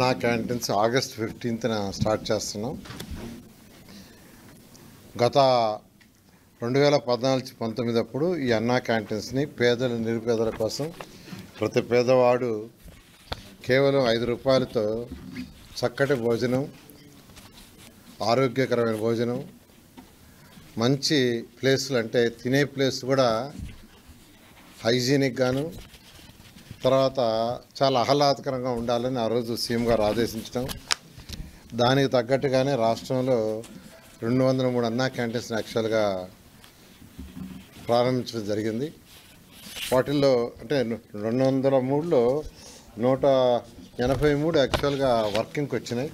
నా canteens August 15న start చేస్తున్నాం. గత 2014-19 అప్పుడు ఈ అన్నా క్యాంటీన్స్ని పేదలు నిరుపేదల కోసం ప్రతి పేదవాడు కేవలం 5 రూపాయలతో చక్కటి భోజనం, ఆరోగ్యకరమైన భోజనం, మంచి ప్లేసులు అంటే తినే ప్లేస్ కూడా హైజీనిక్ గాను, తర్వాత చాలా ఆహ్లాదకరంగా ఉండాలని ఆ రోజు సీఎం గారు ఆదేశించడం, దానికి తగ్గట్టుగానే రాష్ట్రంలో 203 అన్నా క్యాంటీన్స్ యాక్చువల్గా ప్రారంభించడం జరిగింది. వాటిల్లో అంటే 203లో 183 యాక్చువల్గా వర్కింగ్కి వచ్చినాయి.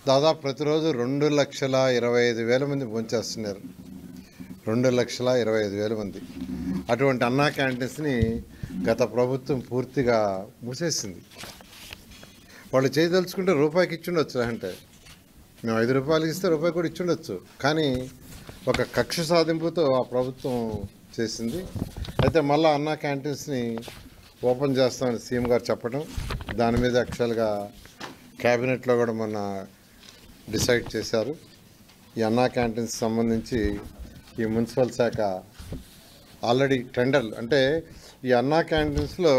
దాదాపు ప్రతిరోజు 2,25,000 మంది భోంచేస్తున్నారు. 2,25,000 మంది. అటువంటి అన్నా క్యాంటీన్స్ని గత ప్రభుత్వం పూర్తిగా మూసేసింది. వాళ్ళు చేయదలుచుకుంటే రూపాయికి ఇచ్చుండొచ్చు, అంటే మేము 5 రూపాయలకి ఇస్తే రూపాయి కూడా ఇచ్చుండొచ్చు, కానీ ఒక కక్ష సాధింపుతో ఆ ప్రభుత్వం చేసింది. అయితే మళ్ళీ అన్నా క్యాంటీన్స్ని ఓపెన్ చేస్తామని సీఎం గారు చెప్పడం, దాని మీద యాక్చువల్గా క్యాబినెట్లో కూడా మొన్న డిసైడ్ చేశారు. ఈ అన్నా క్యాంటీన్స్ సంబంధించి ఈ మున్సిపల్ శాఖ ఆల్రెడీ టెండర్లు, అంటే ఈ అన్నా క్యాంటీన్స్లో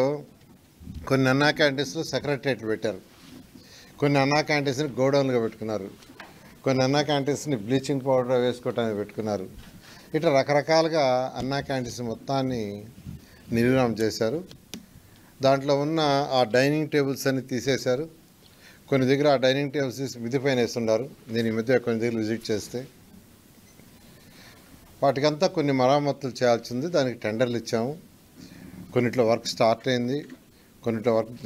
కొన్ని అన్నా క్యాంటీన్స్లో సెక్రటరియట్లు పెట్టారు, కొన్ని అన్నా క్యాంటీన్స్ని గోడౌన్లుగా పెట్టుకున్నారు, కొన్ని అన్నా క్యాంటీన్స్ని బ్లీచింగ్ పౌడర్ వేసుకోవటానికి పెట్టుకున్నారు. ఇట్లా రకరకాలుగా అన్నా క్యాంటీన్స్ మొత్తాన్ని నిర్వహణ చేశారు. దాంట్లో ఉన్న ఆ డైనింగ్ టేబుల్స్ అన్ని తీసేశారు. కొన్ని దగ్గర ఆ డైనింగ్ టేబుల్స్ తీసి మిద్ది పైన వేస్తున్నారు. నేను ఈ మధ్య కొన్ని దగ్గర విజిట్ చేస్తే వాటికంతా కొన్ని మరామతులు చేయాల్సింది. దానికి టెండర్లు ఇచ్చాము. కొన్నిట్లో వర్క్ స్టార్ట్ అయింది, కొన్నిట్లో వర్క్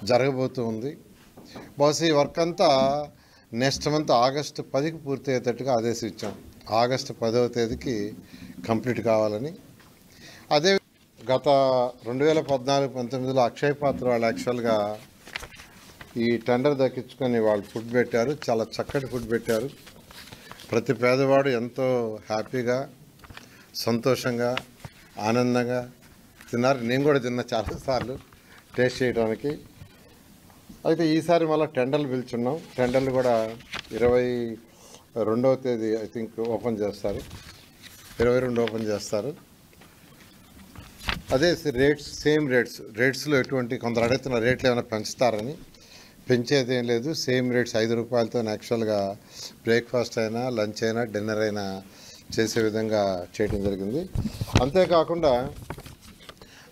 జరగబోతూ ఉంది. బహుశా ఈ వర్క్ అంతా నెక్స్ట్ మంత్ ఆగస్టు 10కి పూర్తి అయ్యేటట్టుగా ఆదేశించాం. ఆగస్టు 10వ తేదీకి కంప్లీట్ కావాలని. అదే గత 2014-19లో అక్షయ్ పాత్ర వాళ్ళు యాక్చువల్గా ఈ టెండర్ దక్కించుకొని వాళ్ళు ఫుడ్ పెట్టారు. చాలా చక్కటి ఫుడ్ పెట్టారు. ప్రతి పేదవాడు ఎంతో హ్యాపీగా, సంతోషంగా, ఆనందంగా తిన్నారు. నేను కూడా తిన్నా చాలాసార్లు టేస్ట్ చేయడానికి. అయితే ఈసారి మళ్ళీ టెండర్లు పిలుచున్నాం. టెండర్లు కూడా 22వ తేదీ ఐ థింక్ ఓపెన్ చేస్తారు, 22 ఓపెన్ చేస్తారు. అదే రేట్స్ సేమ్ రేట్స్లో ఎటువంటి కొందరు అడుగుతున్న రేట్లు ఏమైనా పెంచుతారని. పెంచేది ఏం లేదు, సేమ్ రేట్స్ 5 రూపాయలతో యాక్చువల్గా బ్రేక్ఫాస్ట్ అయినా, లంచ్ అయినా, డిన్నర్ అయినా చేసే విధంగా చేయడం జరిగింది. అంతేకాకుండా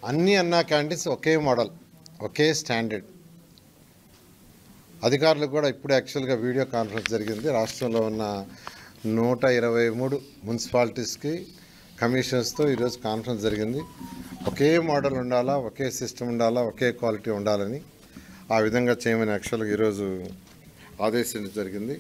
అన్ని అన్నా క్యాంటీన్స్ ఒకే మోడల్, ఒకే స్టాండర్డ్. అధికారులకు కూడా ఇప్పుడు యాక్చువల్గా వీడియో కాన్ఫరెన్స్ జరిగింది. రాష్ట్రంలో ఉన్న 123 మున్సిపాలిటీస్కి కమిషనర్స్తో ఈరోజు కాన్ఫరెన్స్ జరిగింది. ఒకే మోడల్ ఉండాలా, ఒకే సిస్టమ్ ఉండాలా, ఒకే క్వాలిటీ ఉండాలని ఆ విధంగా చేయమని యాక్చువల్గా ఈరోజు ఆదేశించడం జరిగింది.